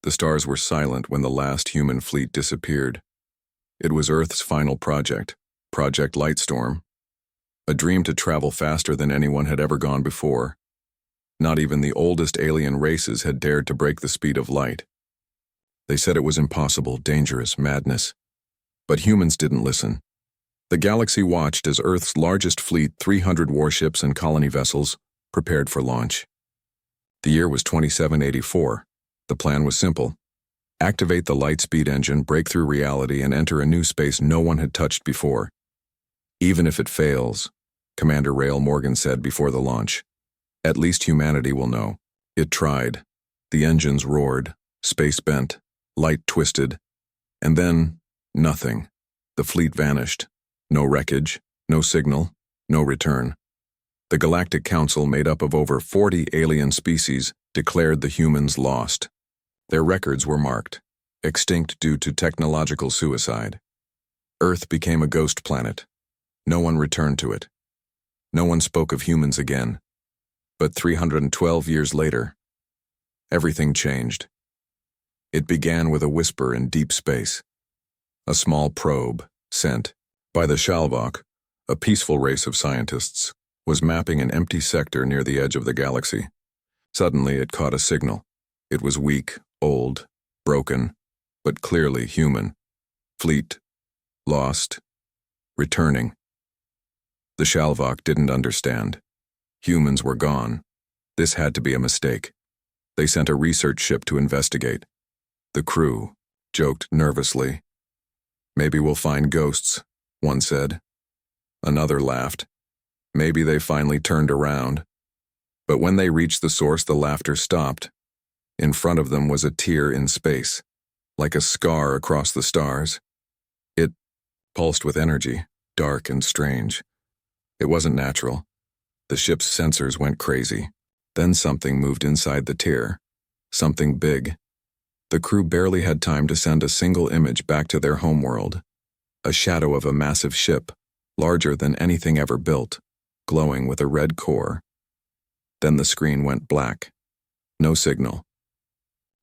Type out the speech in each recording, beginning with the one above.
The stars were silent when the last human fleet disappeared. It was Earth's final project, Project Lightstorm, a dream to travel faster than anyone had ever gone before. Not even the oldest alien races had dared to break the speed of light. They said it was impossible, dangerous, madness. But humans didn't listen. The galaxy watched as Earth's largest fleet, 300 warships and colony vessels, prepared for launch. The year was 2784. The plan was simple. Activate the Lightspeed engine, break through reality, and enter a new space no one had touched before. Even if it fails, Commander Rail Morgan said before the launch, at least humanity will know. It tried. The engines roared, space bent, light twisted, and then nothing. The fleet vanished. No wreckage, no signal, no return. The Galactic Council, made up of over 40 alien species, declared the humans lost. Their records were marked, extinct due to technological suicide. Earth became a ghost planet. No one returned to it. No one spoke of humans again. But 312 years later, everything changed. It began with a whisper in deep space. A small probe, sent by the Shalvok, a peaceful race of scientists, was mapping an empty sector near the edge of the galaxy. Suddenly it caught a signal. It was weak, old, broken, but clearly human. Fleet, lost, returning. The Shalvok didn't understand. Humans were gone. This had to be a mistake. They sent a research ship to investigate. The crew joked nervously. Maybe we'll find ghosts, one said. Another laughed. Maybe they finally turned around. But when they reached the source, the laughter stopped. In front of them was a tear in space, like a scar across the stars. It pulsed with energy, dark and strange. It wasn't natural. The ship's sensors went crazy. Then something moved inside the tear. Something big. The crew barely had time to send a single image back to their homeworld. A shadow of a massive ship, larger than anything ever built, glowing with a red core. Then the screen went black. No signal.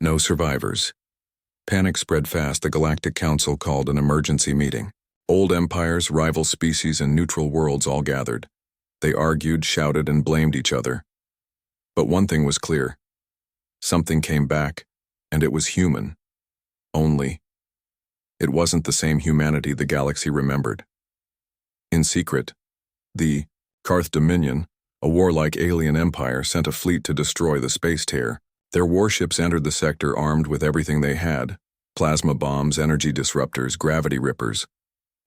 No survivors. Panic spread fast. The Galactic Council called an emergency meeting. Old empires, rival species, and neutral worlds all gathered. They argued, shouted, and blamed each other. But one thing was clear. Something came back, and it was human. Only. It wasn't the same humanity the galaxy remembered. In secret, the Karth Dominion, a warlike alien empire, sent a fleet to destroy the space tear. Their warships entered the sector armed with everything they had: plasma bombs, energy disruptors, gravity rippers.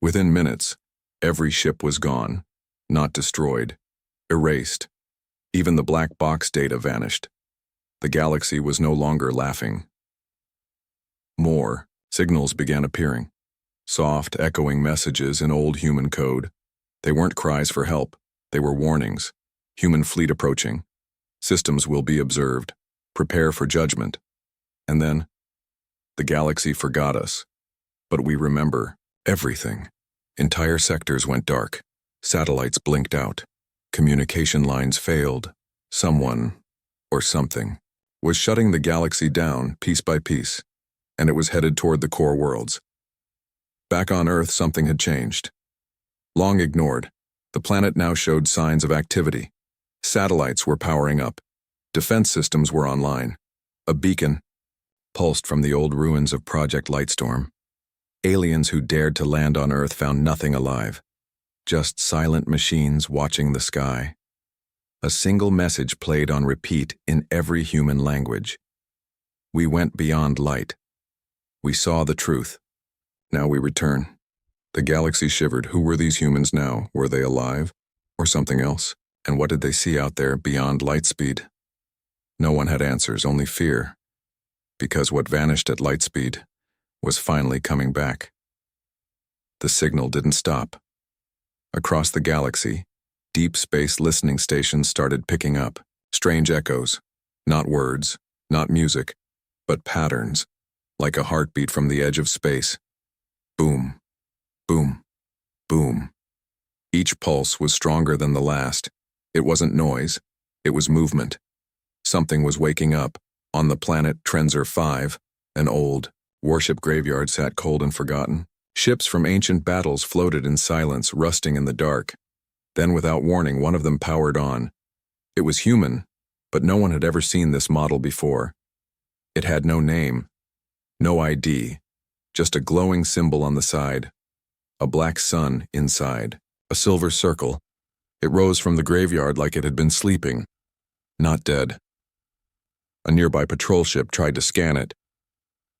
Within minutes, every ship was gone, not destroyed, erased. Even the black box data vanished. The galaxy was no longer laughing. More signals began appearing. Soft, echoing messages in old human code. They weren't cries for help. They were warnings. Human fleet approaching. Systems will be observed. Prepare for judgment. And then, the galaxy forgot us. But we remember everything. Entire sectors went dark. Satellites blinked out. Communication lines failed. Someone, or something, was shutting the galaxy down piece by piece, and it was headed toward the core worlds. Back on Earth, something had changed. Long ignored, the planet now showed signs of activity. Satellites were powering up. Defense systems were online. A beacon pulsed from the old ruins of Project Lightstorm. Aliens who dared to land on Earth found nothing alive. Just silent machines watching the sky. A single message played on repeat in every human language. We went beyond light. We saw the truth. Now we return. The galaxy shivered. Who were these humans now? Were they alive? Or something else? And what did they see out there beyond light speed? No one had answers, only fear. Because what vanished at light speed was finally coming back. The signal didn't stop. Across the galaxy, deep space listening stations started picking up strange echoes, not words, not music, but patterns, like a heartbeat from the edge of space. Boom, boom, boom. Each pulse was stronger than the last. It wasn't noise, it was movement. Something was waking up, on the planet Trenzer 5, An old warship graveyard sat cold and forgotten. Ships from ancient battles floated in silence, rusting in the dark. Then, without warning, one of them powered on. It was human, but no one had ever seen this model before. It had no name, no ID, just a glowing symbol on the side, a black sun inside, a silver circle. It rose from the graveyard like it had been sleeping, not dead. A nearby patrol ship tried to scan it.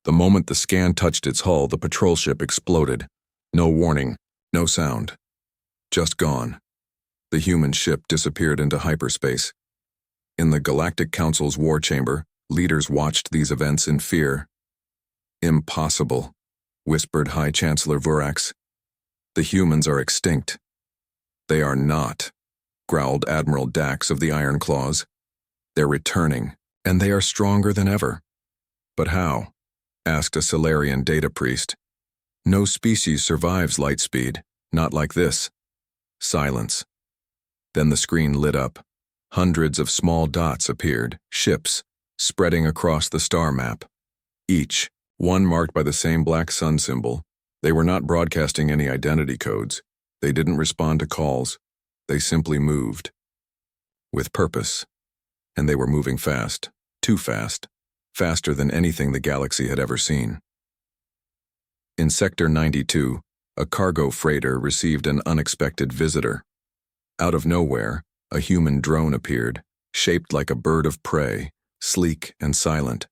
The moment the scan touched its hull, the patrol ship exploded. No warning, no sound. Just gone. The human ship disappeared into hyperspace. In the Galactic Council's war chamber, leaders watched these events in fear. Impossible, whispered High Chancellor Vurax. The humans are extinct. They are not, growled Admiral Dax of the Iron Claws. They're returning, and they are stronger than ever. But how? Asked a Solarian data priest. No species survives light speed, not like this. Silence. Then the screen lit up. Hundreds of small dots appeared, ships, spreading across the star map. Each, one marked by the same black sun symbol. They were not broadcasting any identity codes. They didn't respond to calls. They simply moved. With purpose. And they were moving fast. Too fast. Faster than anything the galaxy had ever seen. In Sector 92, a cargo freighter received an unexpected visitor. Out of nowhere, a human drone appeared, shaped like a bird of prey, sleek and silent.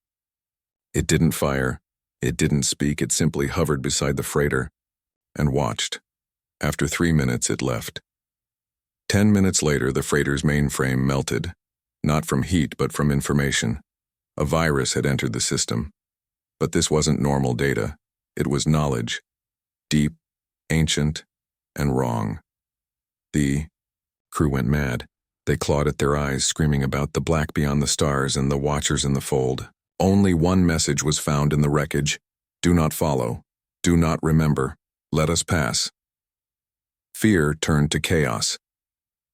It didn't fire, it didn't speak, it simply hovered beside the freighter and watched. After 3 minutes, it left. 10 minutes later, the freighter's mainframe melted, not from heat but from information. A virus had entered the system. But this wasn't normal data. It was knowledge. Deep, ancient, and wrong. The crew went mad. They clawed at their eyes, screaming about the black beyond the stars and the watchers in the fold. Only one message was found in the wreckage. Do not follow. Do not remember. Let us pass. Fear turned to chaos.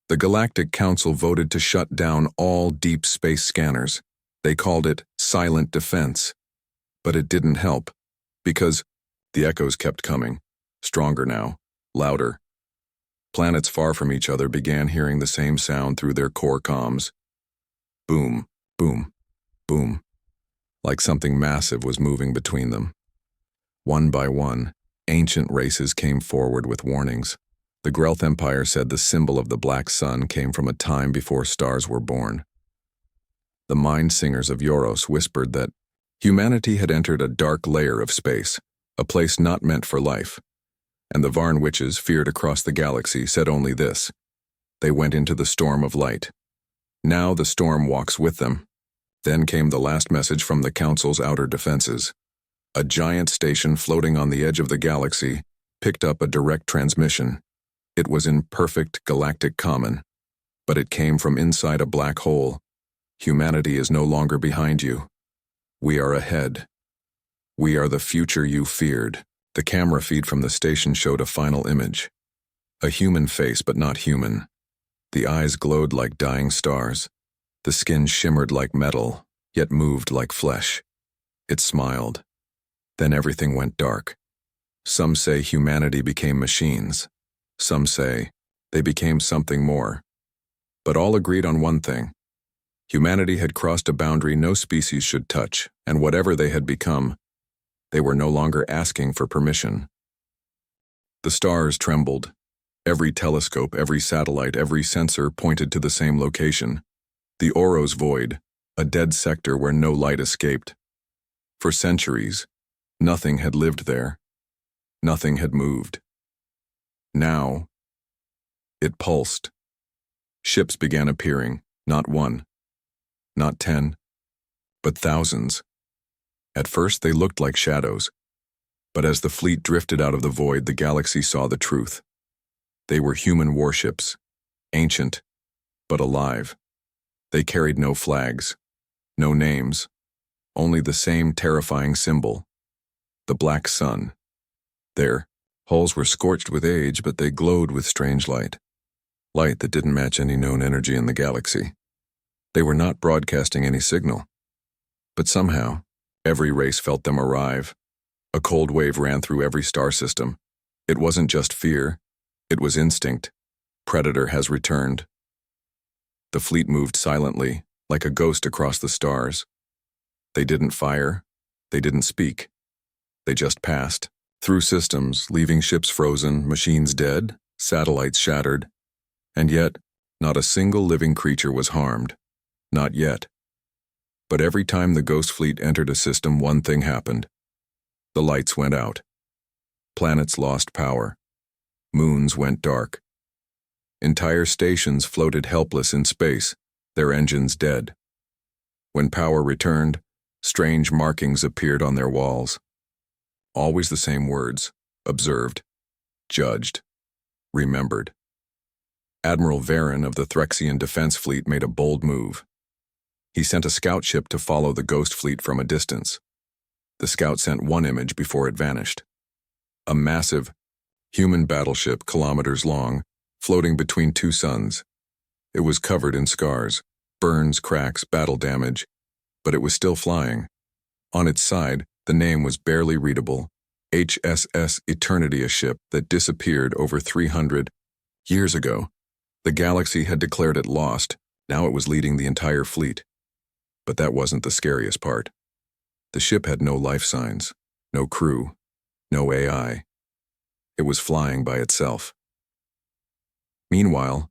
The Galactic Council voted to shut down all deep space scanners. They called it silent defense. But it didn't help, because the echoes kept coming, stronger now, louder. Planets far from each other began hearing the same sound through their core comms. Boom, boom, boom, like something massive was moving between them. One by one, ancient races came forward with warnings. The Grelth Empire said the symbol of the black sun came from a time before stars were born. The mind singers of Yoros whispered that humanity had entered a dark layer of space, a place not meant for life. And the Varn witches, feared across the galaxy, said only this: they went into the storm of light. Now the storm walks with them. Then came the last message from the Council's outer defenses. A giant station floating on the edge of the galaxy picked up a direct transmission. It was in perfect galactic common, but it came from inside a black hole. Humanity is no longer behind you. We are ahead. We are the future you feared. The camera feed from the station showed a final image. A human face, but not human. The eyes glowed like dying stars. The skin shimmered like metal, yet moved like flesh. It smiled. Then everything went dark. Some say humanity became machines. Some say they became something more. But all agreed on one thing. Humanity had crossed a boundary no species should touch, and whatever they had become, they were no longer asking for permission. The stars trembled. Every telescope, every satellite, every sensor pointed to the same location. The Oros Void, a dead sector where no light escaped. For centuries, nothing had lived there. Nothing had moved. Now, it pulsed. Ships began appearing, not one, not 10, but thousands. At first they looked like shadows, but as the fleet drifted out of the void, the galaxy saw the truth. They were human warships, ancient, but alive. They carried no flags, no names, only the same terrifying symbol, the black sun. Their hulls were scorched with age, but they glowed with strange light. Light that didn't match any known energy in the galaxy. They were not broadcasting any signal. But somehow, Every race felt them arrive. A cold wave ran through every star system. It wasn't just fear, it was instinct. Predator has returned. The fleet moved silently, like a ghost across the stars. They didn't fire, they didn't speak. They just passed, through systems, leaving ships frozen, machines dead, satellites shattered. And yet, not a single living creature was harmed. Not yet. But every time the Ghost Fleet entered a system, one thing happened. The lights went out. Planets lost power. Moons went dark. Entire stations floated helpless in space, their engines dead. When power returned, strange markings appeared on their walls. Always the same words: observed, judged, remembered. Admiral Varen of the Threxian Defense Fleet made a bold move. He sent a scout ship to follow the Ghost Fleet from a distance. The scout sent one image before it vanished. A massive, human battleship, kilometers long, floating between two suns. It was covered in scars, burns, cracks, battle damage, but it was still flying. On its side, the name was barely readable: HSS Eternity, a ship that disappeared over 300 years ago. The galaxy had declared it lost. Now it was leading the entire fleet. But that wasn't the scariest part. The ship had no life signs, no crew, no AI. It was flying by itself. Meanwhile,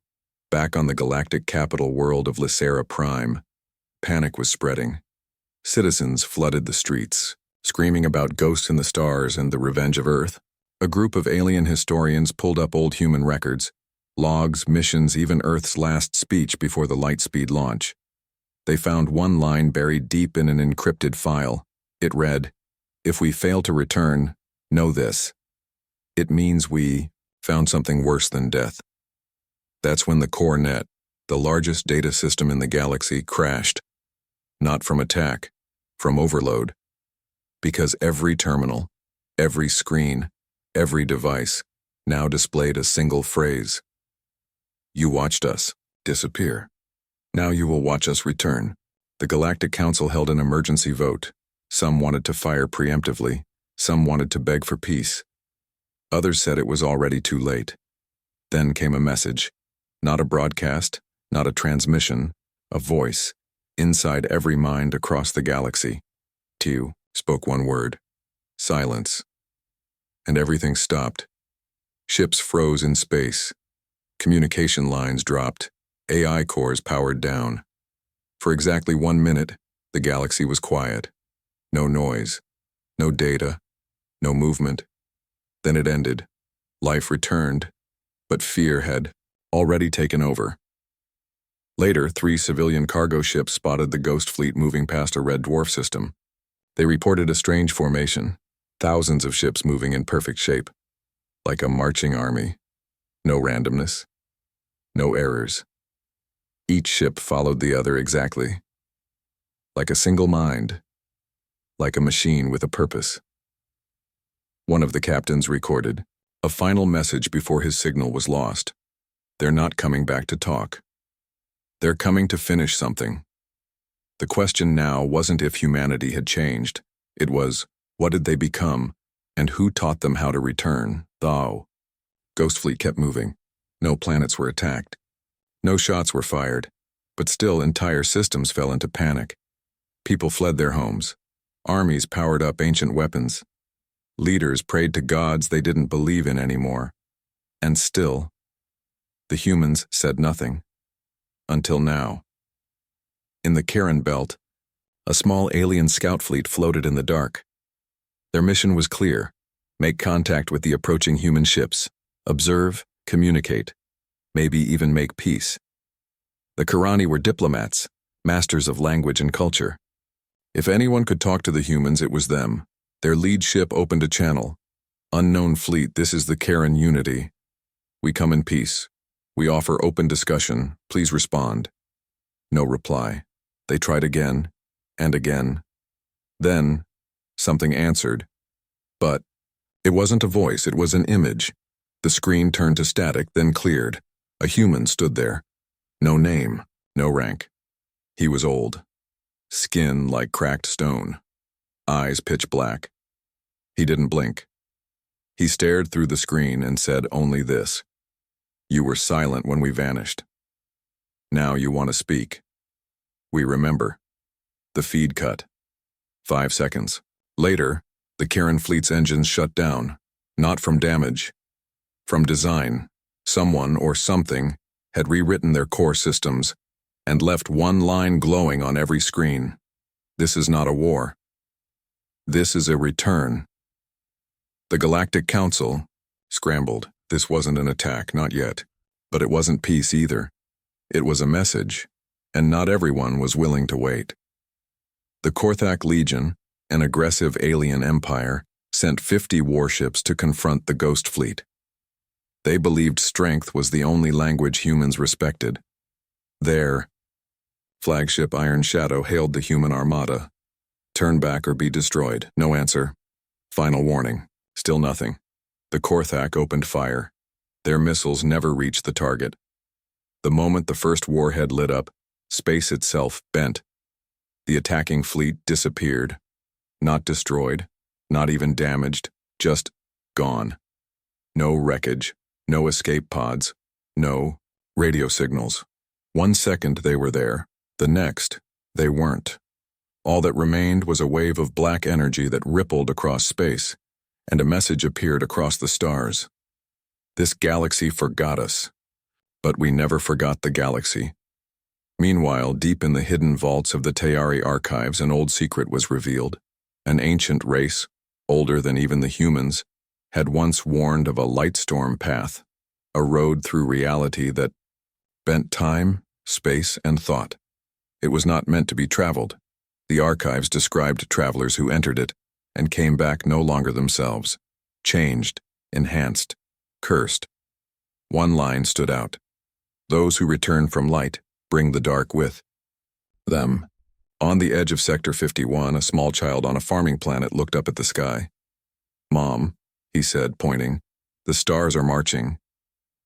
back on the galactic capital world of Lysera Prime, panic was spreading. Citizens flooded the streets, screaming about ghosts in the stars and the revenge of Earth. A group of alien historians pulled up old human records, logs, missions, even Earth's last speech before the Lightspeed launch. They found one line buried deep in an encrypted file. It read, "If we fail to return, know this. It means we found something worse than death." That's when the core net, the largest data system in the galaxy, crashed. Not from attack, from overload. Because every terminal, every screen, every device now displayed a single phrase: "You watched us disappear. Now you will watch us return." The Galactic Council held an emergency vote. Some wanted to fire preemptively, some wanted to beg for peace. Others said it was already too late. Then came a message. Not a broadcast, not a transmission, a voice, inside every mind across the galaxy. Tew spoke one word: silence. And everything stopped. Ships froze in space. Communication lines dropped. AI cores powered down. For exactly 1 minute, the galaxy was quiet. No noise, no data, no movement. Then it ended. Life returned, but fear had already taken over. Later, 3 civilian cargo ships spotted the Ghost Fleet moving past a red dwarf system. They reported a strange formation, thousands of ships moving in perfect shape, like a marching army. No randomness, no errors. Each ship followed the other exactly, like a single mind, like a machine with a purpose. One of the captains recorded a final message before his signal was lost. They're not coming back to talk. They're coming to finish something. The question now wasn't if humanity had changed. It was, what did they become, and who taught them how to return? Thou. Ghost Fleet kept moving. No planets were attacked. No shots were fired, but still entire systems fell into panic. People fled their homes. Armies powered up ancient weapons. Leaders prayed to gods they didn't believe in anymore. And still, the humans said nothing. Until now. In the Karen Belt, a small alien scout fleet floated in the dark. Their mission was clear: make contact with the approaching human ships, observe, communicate, maybe even make peace. The Karani were diplomats, masters of language and culture. If anyone could talk to the humans, it was them. Their lead ship opened a channel. "Unknown fleet, this is the Karen Unity. We come in peace. We offer open discussion. Please respond." No reply. They tried again and again. Then, something answered. But it wasn't a voice, it was an image. The screen turned to static, then cleared. A human stood there. No name, no rank. He was old. Skin like cracked stone. eyes pitch black. He didn't blink. He stared through the screen and said only this: "You were silent when we vanished. Now you want to speak. We remember." The feed cut. 5 seconds. Later, the Karen fleet's engines shut down, not from damage, from design. Someone or something had rewritten their core systems and left one line glowing on every screen. This is not a war. This is a return. The Galactic Council scrambled. This wasn't an attack, not yet. But it wasn't peace either. It was a message, and not everyone was willing to wait. The Korthak Legion, an aggressive alien empire, sent 50 warships to confront the Ghost Fleet. They believed strength was the only language humans respected. Their flagship Iron Shadow hailed the human armada. "Turn back or be destroyed." No answer. Final warning. Still nothing. The Korthak opened fire. Their missiles never reached the target. The moment the first warhead lit up, space itself bent. The attacking fleet disappeared. Not destroyed, not even damaged, just gone. No wreckage, no escape pods, no radio signals. 1 second they were there, the next they weren't. All that remained was a wave of black energy that rippled across space, and a message appeared across the stars. "This galaxy forgot us, but we never forgot the galaxy." Meanwhile, deep in the hidden vaults of the Tayari archives, an old secret was revealed. An ancient race, older than even the humans, had once warned of a lightstorm path, a road through reality that bent time, space, and thought. It was not meant to be traveled. The archives described travelers who entered it and came back no longer themselves, changed, enhanced, cursed. One line stood out: "Those who return from light bring the dark with them." On the edge of Sector 51, a small child on a farming planet looked up at the sky. "Mom," he said, pointing, "the stars are marching."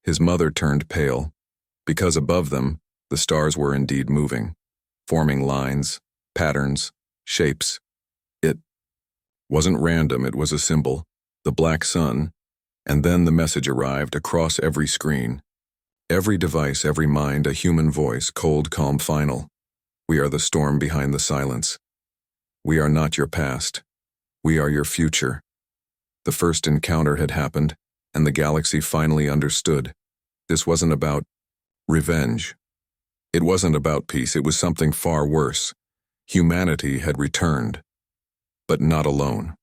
His mother turned pale, because above them, the stars were indeed moving, forming lines, patterns, shapes. It wasn't random, it was a symbol, the black sun, and then the message arrived across every screen. Every device, every mind, a human voice, cold, calm, final. "We are the storm behind the silence. We are not your past. We are your future." The first encounter had happened, and the galaxy finally understood. This wasn't about revenge. It wasn't about peace, it was something far worse. Humanity had returned, but not alone.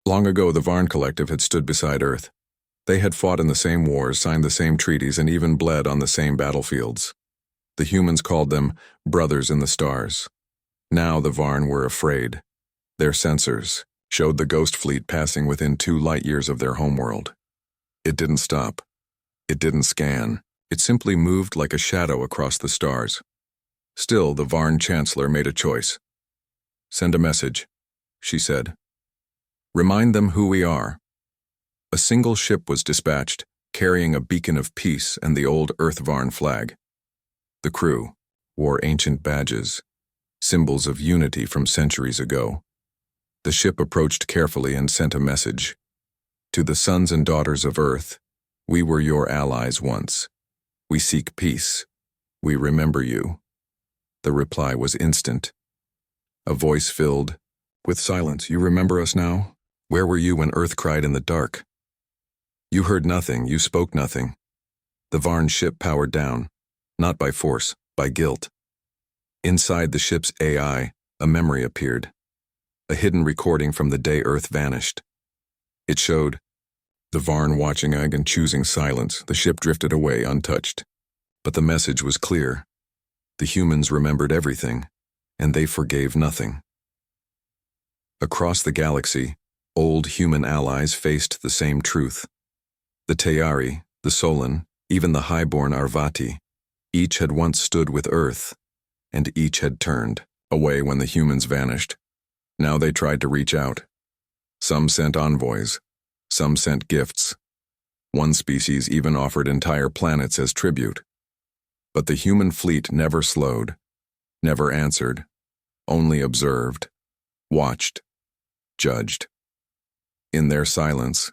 Long ago, the Varn Collective had stood beside Earth. They had fought in the same wars, signed the same treaties, and even bled on the same battlefields. The humans called them brothers in the stars. Now the Varn were afraid. Their sensors showed the Ghost Fleet passing within 2 light-years of their homeworld. It didn't stop. It didn't scan. It simply moved like a shadow across the stars. Still, the Varn Chancellor made a choice. "Send a message," she said. "Remind them who we are." A single ship was dispatched, carrying a beacon of peace and the old Earth Varn flag. The crew wore ancient badges, symbols of unity from centuries ago. The ship approached carefully and sent a message. "To the sons and daughters of Earth, we were your allies once. We seek peace. We remember you." The reply was instant. A voice filled with silence. "You remember us now? Where were you when Earth cried in the dark? You heard nothing, you spoke nothing." The Varn ship powered down, not by force, by guilt. Inside the ship's AI, a memory appeared, a hidden recording from the day Earth vanished. It showed the Varn watching egg and choosing silence. The ship drifted away untouched. But the message was clear. The humans remembered everything, and they forgave nothing. Across the galaxy, old human allies faced the same truth. The Tayari, the Solan, even the highborn Arvati, each had once stood with Earth, and each had turned away when the humans vanished. Now they tried to reach out. Some sent envoys, some sent gifts. One species even offered entire planets as tribute. But the human fleet never slowed, never answered, only observed, watched. judged. In their silence,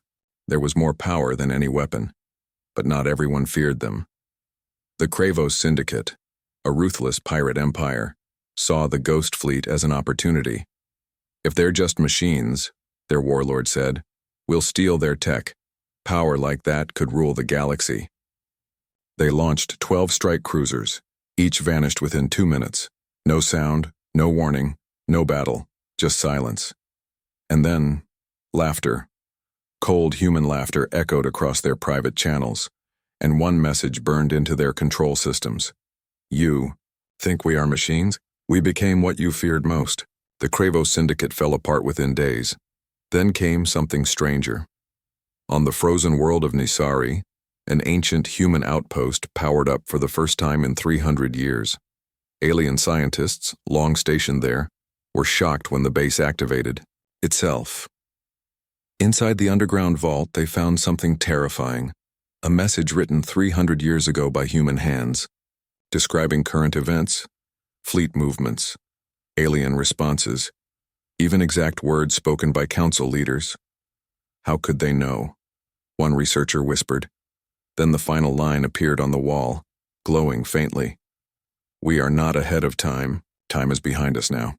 there was more power than any weapon, but not everyone feared them. The Kravos Syndicate, a ruthless pirate empire, saw the Ghost Fleet as an opportunity. If they're just machines, their warlord said, we'll steal their tech. Power like that could rule the galaxy. They launched 12 strike cruisers. Each vanished within 2 minutes. No sound, no warning, no battle, just silence. And then, laughter. Cold human laughter echoed across their private channels, and one message burned into their control systems. You think we are machines? We became what you feared most. The Kravos Syndicate fell apart within days. Then came something stranger. On the frozen world of Nisari, an ancient human outpost powered up for the first time in 300 years. Alien scientists, long stationed there, were shocked when the base activated itself. Inside the underground vault, they found something terrifying, a message written 300 years ago by human hands, describing current events, fleet movements, alien responses, even exact words spoken by council leaders. How could they know? One researcher whispered. Then the final line appeared on the wall, glowing faintly. We are not ahead of time. Time is behind us now.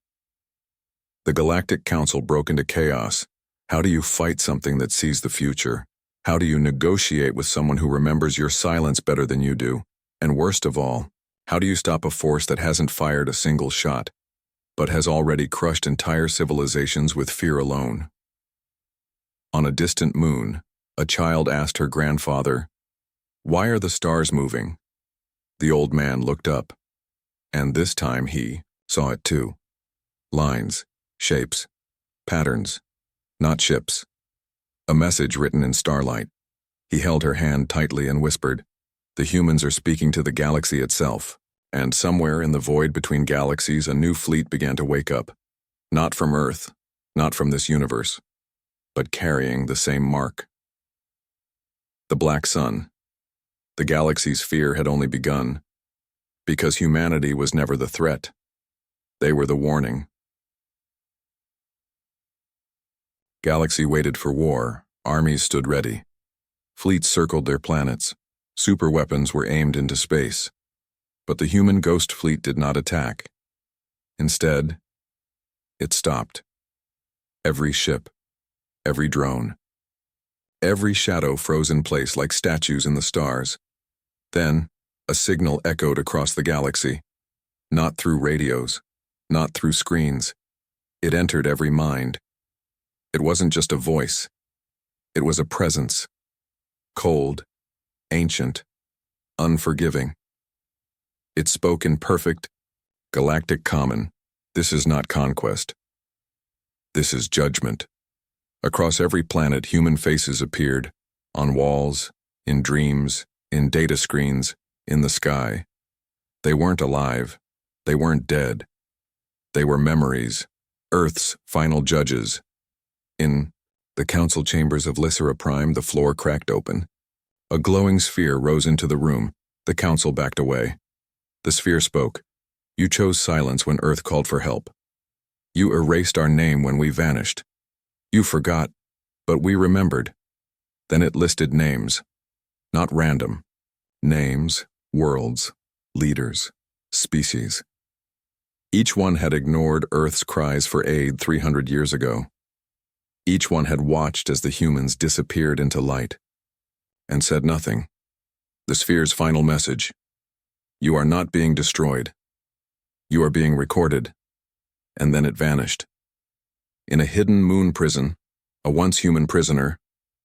The Galactic Council broke into chaos. How do you fight something that sees the future? How do you negotiate with someone who remembers your silence better than you do? And worst of all, how do you stop a force that hasn't fired a single shot, but has already crushed entire civilizations with fear alone? On a distant moon, a child asked her grandfather, "Why are the stars moving?" The old man looked up, and this time he saw it too. Lines, shapes, patterns, not ships. A message written in starlight. He held her hand tightly and whispered, "The humans are speaking to the galaxy itself." And somewhere in the void between galaxies, a new fleet began to wake up. Not from Earth, not from this universe, but carrying the same mark. The Black Sun. The galaxy's fear had only begun, because humanity was never the threat. They were the warning. Galaxy waited for war. Armies stood ready. Fleets circled their planets. Superweapons were aimed into space. But the human Ghost Fleet did not attack. Instead, it stopped. Every ship, every drone, every shadow froze in place like statues in the stars. Then, a signal echoed across the galaxy. Not through radios, not through screens. It entered every mind. It wasn't just a voice. It was a presence. Cold, ancient, unforgiving. It spoke in perfect, galactic common. This is not conquest. This is judgment. Across every planet, human faces appeared, on walls, in dreams, in data screens, in the sky. They weren't alive. They weren't dead. They were memories, Earth's final judges. In the council chambers of Lysera Prime, the floor cracked open. A glowing sphere rose into the room. The council backed away. The sphere spoke. You chose silence when Earth called for help. You erased our name when we vanished. You forgot, but we remembered. Then it listed names. Not random. Names, worlds, leaders, species. Each one had ignored Earth's cries for aid 300 years ago. Each one had watched as the humans disappeared into light, and said nothing. The sphere's final message. You are not being destroyed. You are being recorded. And then it vanished. In a hidden moon prison, a once human prisoner,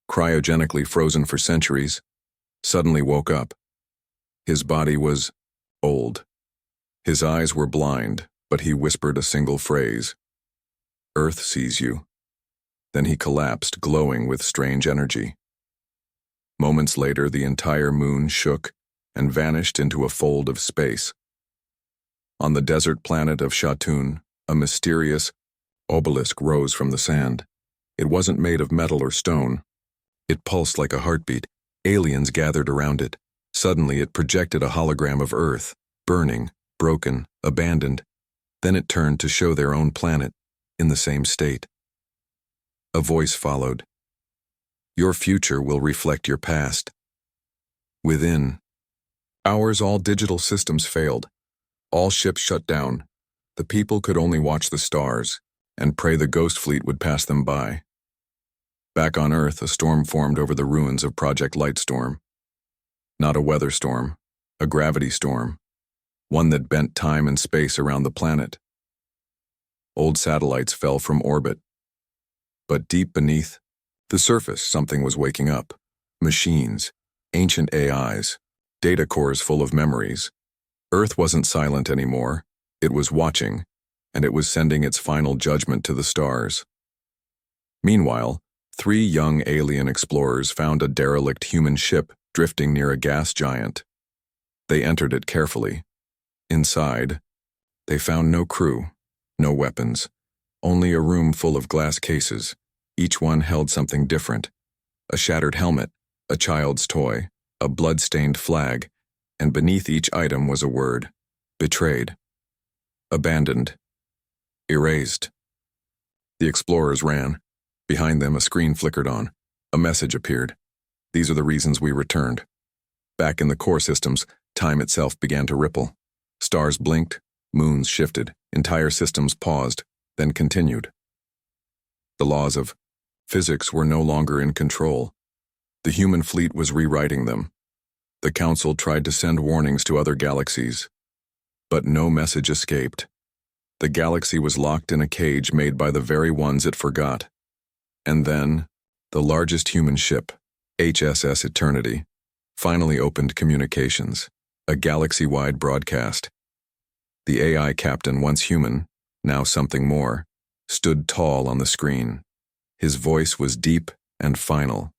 cryogenically frozen for centuries, suddenly woke up. His body was old. His eyes were blind, but he whispered a single phrase. Earth sees you. Then he collapsed, glowing with strange energy. Moments later, the entire moon shook and vanished into a fold of space. On the desert planet of Shatun, a mysterious obelisk rose from the sand. It wasn't made of metal or stone. It pulsed like a heartbeat. Aliens gathered around it. Suddenly, it projected a hologram of Earth, burning, broken, abandoned. Then it turned to show their own planet, in the same state. A voice followed. Your future will reflect your past. Within hours, all digital systems failed. All ships shut down. The people could only watch the stars and pray the ghost fleet would pass them by. Back on Earth, a storm formed over the ruins of Project Lightstorm. Not a weather storm, a gravity storm, one that bent time and space around the planet. Old satellites fell from orbit. But deep beneath the surface, something was waking up. Machines, ancient AIs, data cores full of memories. Earth wasn't silent anymore. It was watching, and it was sending its final judgment to the stars. Meanwhile, 3 young alien explorers found a derelict human ship drifting near a gas giant. They entered it carefully. Inside, they found no crew, no weapons, only a room full of glass cases. Each one held something different. A shattered helmet, a child's toy, a blood-stained flag, and beneath each item was a word: betrayed, abandoned, erased. The explorers ran. Behind them, a screen flickered on. A message appeared. These are the reasons we returned. Back in the core systems, time itself began to ripple. Stars blinked, moons shifted, entire systems paused, then continued. The laws of physics were no longer in control. The human fleet was rewriting them. The Council tried to send warnings to other galaxies, but no message escaped. The galaxy was locked in a cage made by the very ones it forgot. And then, the largest human ship, HSS Eternity, finally opened communications, a galaxy-wide broadcast. The AI captain, once human, now something more, stood tall on the screen. His voice was deep and final.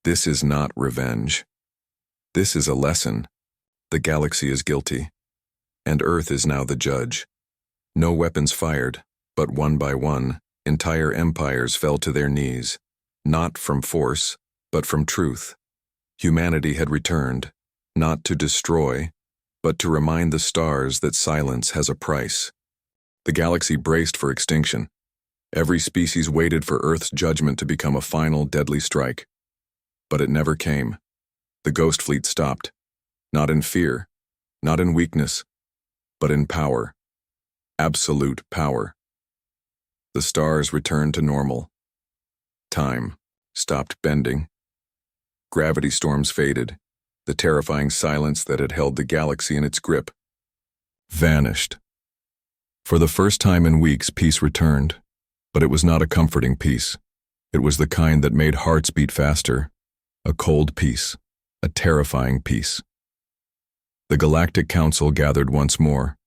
This is not revenge. This is a lesson. The galaxy is guilty, and Earth is now the judge. No weapons fired, but one by one, entire empires fell to their knees, not from force, but from truth. Humanity had returned, not to destroy, but to remind the stars that silence has a price. The galaxy braced for extinction. Every species waited for Earth's judgment to become a final deadly strike. But it never came. The Ghost Fleet stopped, not in fear, not in weakness, but in power. Absolute power. The stars returned to normal. Time stopped bending. Gravity storms faded. The terrifying silence that had held the galaxy in its grip vanished. For the first time in weeks, peace returned, but it was not a comforting peace. It was the kind that made hearts beat faster, a cold peace, a terrifying peace. The Galactic Council gathered once more.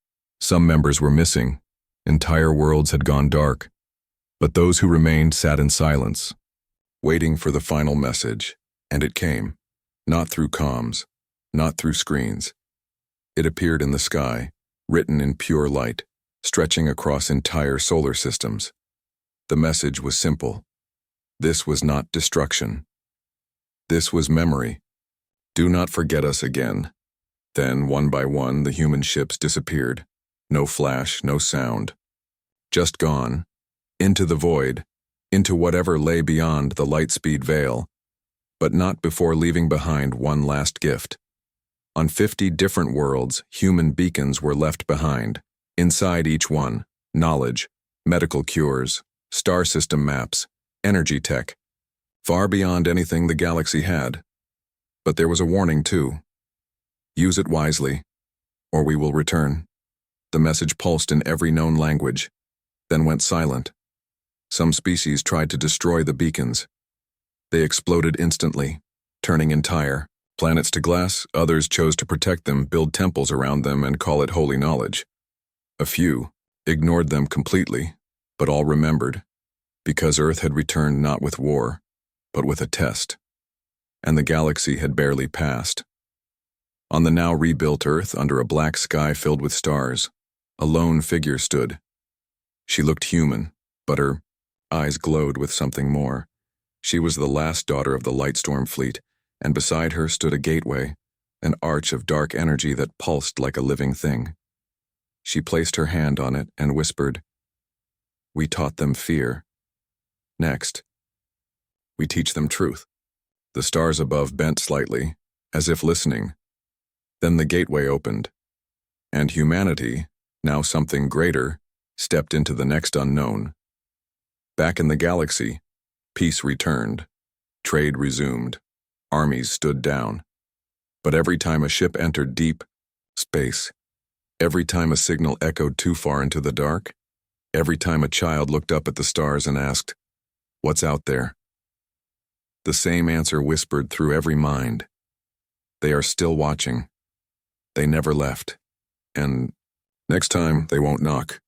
Some members were missing. Entire worlds had gone dark. But those who remained sat in silence, waiting for the final message, and it came, not through comms, not through screens. It appeared in the sky, written in pure light, stretching across entire solar systems. The message was simple. This was not destruction. This was memory. Do not forget us again. Then, one by one, the human ships disappeared. No flash, no sound. Just gone. Into the void, into whatever lay beyond the light-speed veil, but not before leaving behind one last gift. On 50 different worlds, human beacons were left behind. Inside each one, knowledge, medical cures, star system maps, energy tech, far beyond anything the galaxy had. But there was a warning too. Use it wisely, or we will return. The message pulsed in every known language, then went silent. Some species tried to destroy the beacons. They exploded instantly, turning entire planets to glass. Others chose to protect them, build temples around them, and call it holy knowledge. A few ignored them completely, but all remembered, because Earth had returned not with war, but with a test, and the galaxy had barely passed. On the now rebuilt Earth, under a black sky filled with stars, a lone figure stood. She looked human, but her eyes glowed with something more. She was the last daughter of the Lightstorm fleet, and beside her stood a gateway, an arch of dark energy that pulsed like a living thing. She placed her hand on it and whispered, "We taught them fear." Next, We teach them truth. The stars above bent slightly, as if listening. Then the gateway opened, and humanity, now something greater, stepped into the next unknown. Back in the galaxy, peace returned, trade resumed, armies stood down. But every time a ship entered deep space, every time a signal echoed too far into the dark, every time a child looked up at the stars and asked, "What's out there?" the same answer whispered through every mind. They are still watching. They never left. And next time, they won't knock.